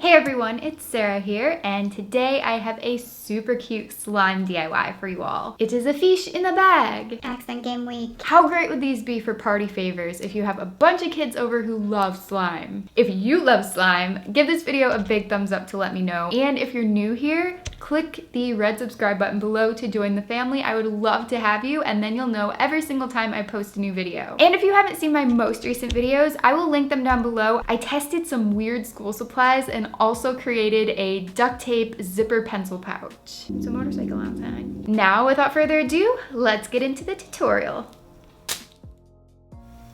Hey everyone, it's Sarah here, and today I have a super cute slime DIY for you all. It is a fish in a bag. Accent game week. How great would these be for party favors if you have a bunch of kids over who love slime? If you love slime, give this video a big thumbs up to let me know. And if you're new here, click the red subscribe button below to join the family. I would love to have you, and then you'll know every single time I post a new video. And if you haven't seen my most recent videos, I will link them down below. I tested some weird school supplies and also created a duct tape zipper pencil pouch. It's a motorcycle outside. Now, without further ado, let's get into the tutorial.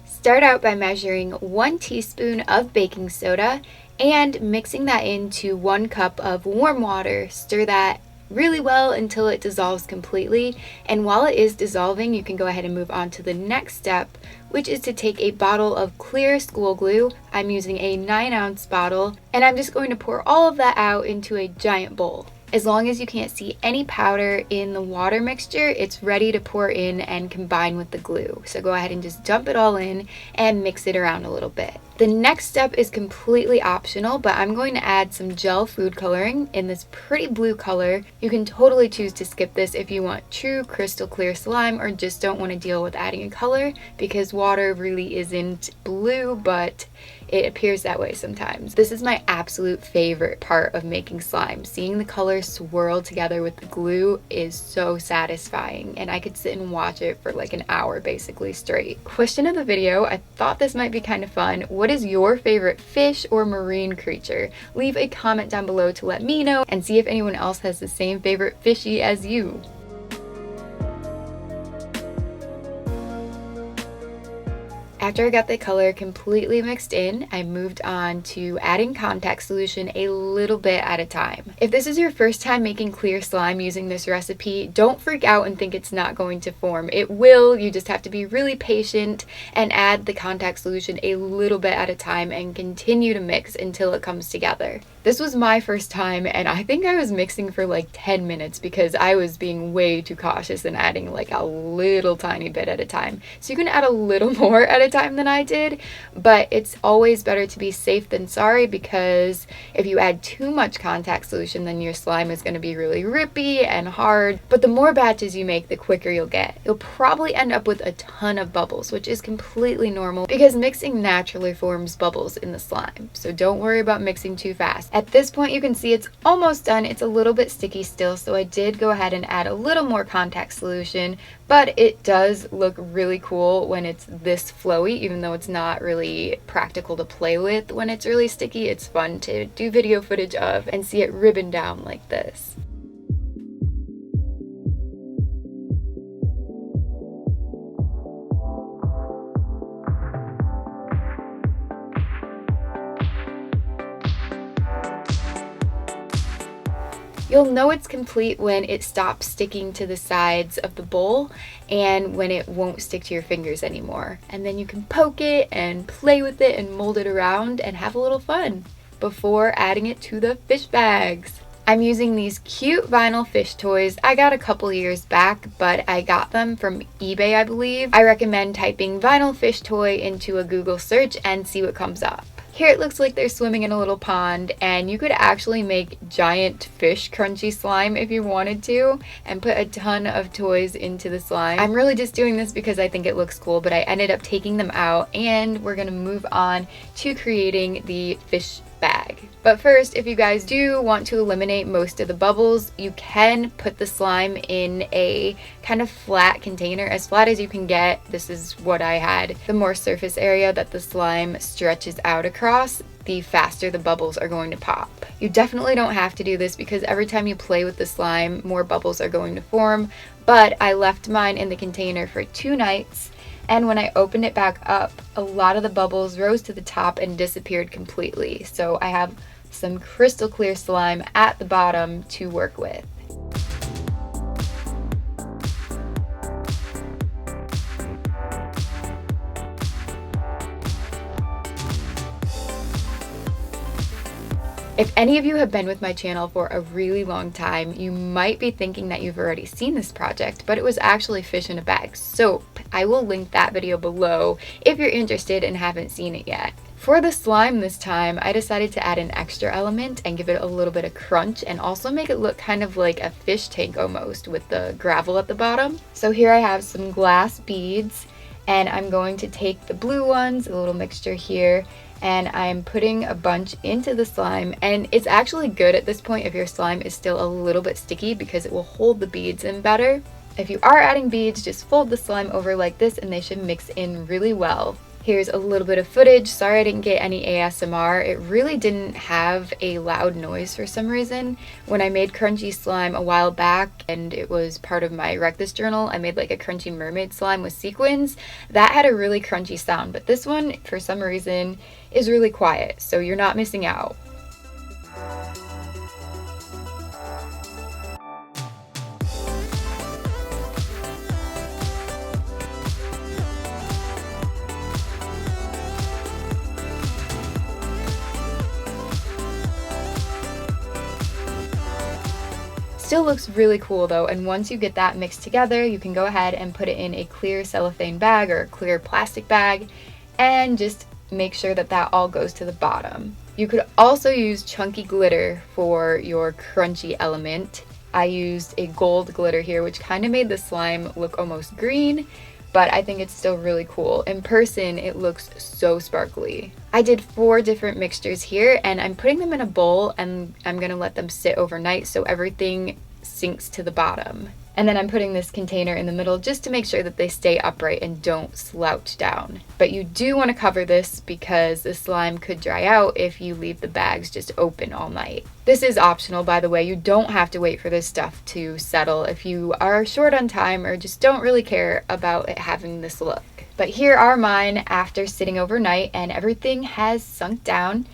Start out by measuring 1 teaspoon of baking soda and mixing that into 1 cup of warm water. Stir that really well until it dissolves completely, and while it is dissolving, you can go ahead and move on to the next step, which is to take a bottle of clear school glue. I'm using a 9-ounce bottle, and I'm just going to pour all of that out into a giant bowl. As long as you can't see any powder in the water mixture, it's ready to pour in and combine with the glue. So go ahead and just dump it all in and mix it around a little bit. The next step is completely optional, but I'm going to add some gel food coloring in this pretty blue color. You can totally choose to skip this if you want true crystal clear slime or just don't want to deal with adding a color, because water really isn't blue, but it appears that way sometimes. This is my absolute favorite part of making slime. Seeing the colors swirl together with the glue is so satisfying, and I could sit and watch it for like an hour basically straight. Question of the video, I thought this might be kind of fun. What is your favorite fish or marine creature? Leave a comment down below to let me know and see if anyone else has the same favorite fishy as you. After I got the color completely mixed in, I moved on to adding contact solution a little bit at a time. If this is your first time making clear slime using this recipe, don't freak out and think it's not going to form. It will, you just have to be really patient and add the contact solution a little bit at a time and continue to mix until it comes together. This was my first time, and I think I was mixing for like 10 minutes because I was being way too cautious and adding like a little tiny bit at a time. So you can add a little more at a time than I did, but it's always better to be safe than sorry, because if you add too much contact solution, then your slime is going to be really rippy and hard. But the more batches you make, the quicker you'll get. You'll probably end up with a ton of bubbles, which is completely normal because mixing naturally forms bubbles in the slime. So don't worry about mixing too fast. At this point, you can see it's almost done. It's a little bit sticky still, so I did go ahead and add a little more contact solution, but it does look really cool when it's this flowy, even though it's not really practical to play with when it's really sticky. It's fun to do video footage of and see it ribbon down like this. You'll know it's complete when it stops sticking to the sides of the bowl and when it won't stick to your fingers anymore. And then you can poke it and play with it and mold it around and have a little fun before adding it to the fish bags. I'm using these cute vinyl fish toys. I got a couple years back, but I got them from eBay, I believe. I recommend typing vinyl fish toy into a Google search and see what comes up. Here it looks like they're swimming in a little pond, and you could actually make giant fish crunchy slime if you wanted to and put a ton of toys into the slime. I'm really just doing this because I think it looks cool, but I ended up taking them out, and we're gonna move on to creating the fish bag. But first, if you guys do want to eliminate most of the bubbles, you can put the slime in a kind of flat container, as flat as you can get. This is what I had. The more surface area that the slime stretches out across, the faster the bubbles are going to pop. You definitely don't have to do this because every time you play with the slime, more bubbles are going to form, but I left mine in the container for 2 nights. And when I opened it back up, a lot of the bubbles rose to the top and disappeared completely. So I have some crystal clear slime at the bottom to work with. If any of you have been with my channel for a really long time, you might be thinking that you've already seen this project, but it was actually fish in a bag soap. I will link that video below if you're interested and haven't seen it yet. For the slime this time, I decided to add an extra element and give it a little bit of crunch and also make it look kind of like a fish tank almost with the gravel at the bottom. So here I have some glass beads, and I'm going to take the blue ones, a little mixture here, and I'm putting a bunch into the slime. And it's actually good at this point if your slime is still a little bit sticky because it will hold the beads in better. If you are adding beads, just fold the slime over like this and they should mix in really well. Here's a little bit of footage. Sorry I didn't get any ASMR. It really didn't have a loud noise for some reason. When I made crunchy slime a while back, and it was part of my Wreck This journal, I made like a crunchy mermaid slime with sequins. That had a really crunchy sound, but this one, for some reason, is really quiet, so you're not missing out. Still looks really cool though, and once you get that mixed together, you can go ahead and put it in a clear cellophane bag or a clear plastic bag and just make sure that that all goes to the bottom. You could also use chunky glitter for your crunchy element. I used a gold glitter here, which kind of made the slime look almost green, but I think it's still really cool. In person, it looks so sparkly. I did 4 different mixtures here, and I'm putting them in a bowl, and I'm gonna let them sit overnight so everything sinks to the bottom. And then I'm putting this container in the middle just to make sure that they stay upright and don't slouch down. But you do want to cover this because the slime could dry out if you leave the bags just open all night. This is optional, by the way. You don't have to wait for this stuff to settle if you are short on time or just don't really care about it having this look. But here are mine after sitting overnight, and everything has sunk down.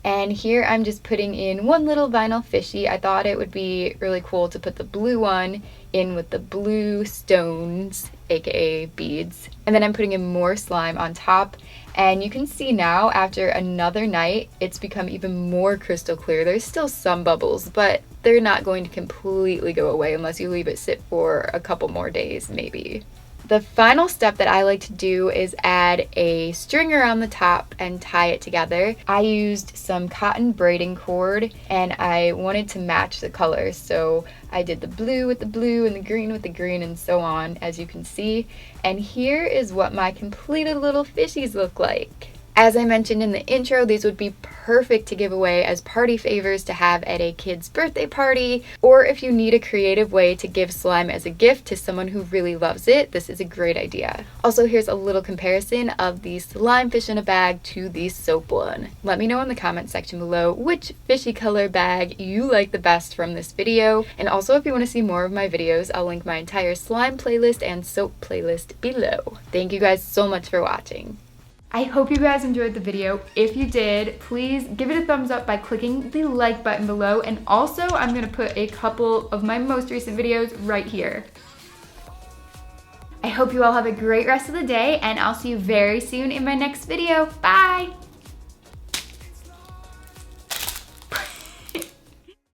And here I'm just putting in one little vinyl fishy. I thought it would be really cool to put the blue one in with the blue stones, aka beads. And then I'm putting in more slime on top. And you can see now, after another night, it's become even more crystal clear. There's still some bubbles, but they're not going to completely go away unless you leave it sit for a couple more days, maybe. The final step that I like to do is add a string around the top and tie it together. I used some cotton braiding cord and I wanted to match the colors, so I did the blue with the blue and the green with the green and so on, as you can see. And here is what my completed little fishies look like. As I mentioned in the intro, these would be perfect to give away as party favors to have at a kid's birthday party, or if you need a creative way to give slime as a gift to someone who really loves it, this is a great idea. Also, here's a little comparison of the slime fish in a bag to the soap one. Let me know in the comment section below which fishy color bag you like the best from this video, and also if you want to see more of my videos, I'll link my entire slime playlist and soap playlist below. Thank you guys so much for watching. I hope you guys enjoyed the video. If you did, please give it a thumbs up by clicking the like button below. And also, I'm gonna put a couple of my most recent videos right here. I hope you all have a great rest of the day, and I'll see you very soon in my next video. Bye!